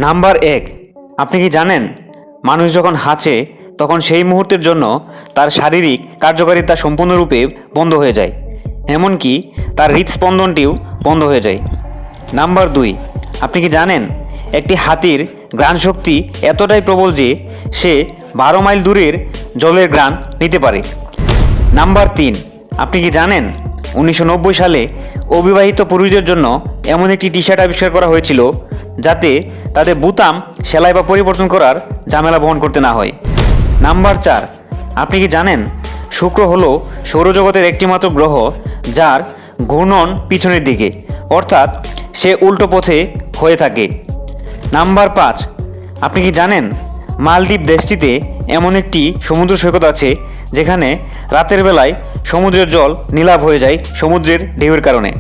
Number 1, আপনি কি জানেন মানুষ যখন হাঁচে তখন সেই মুহূর্তের জন্য তার শারীরিক কার্যকারিতা সম্পূর্ণরূপে বন্ধ হয়ে যায়, এমনকি তার হৃদস্পন্দনটিও বন্ধ হয়ে যায়। নাম্বার 2, আপনি কি জানেন একটি হাতির ঘ্রাণশক্তি এতটাই প্রবল যে সে 12 মাইল দূরের জলের ঘ্রাণ নিতে পারে। নাম্বার 3, আপনি কি জানেন 1990 সালে অবিবাহিত পুরুষদের জন্য এমন একটি টি শার্ট আবিষ্কার করা হয়েছিল যাতে তাদের বুতাম সেলাই বা পরিবর্তন করার ঝামেলা বহন করতে না হয়। নাম্বার 4, আপনি কি জানেন শুক্র হলো সৌরজগতের একটিমাত্র গ্রহ যার ঘূর্ণন পিছনের দিকে, অর্থাৎ সে উল্টো পথে হয়ে থাকে। নাম্বার 5, আপনি কি জানেন মালদ্বীপ দেশটিতে এমন একটি সমুদ্র সৈকত আছে যেখানে রাতের বেলায় সমুদ্রের জল নীলাভ হয়ে যায় সমুদ্রের ঢেউয়ের কারণে।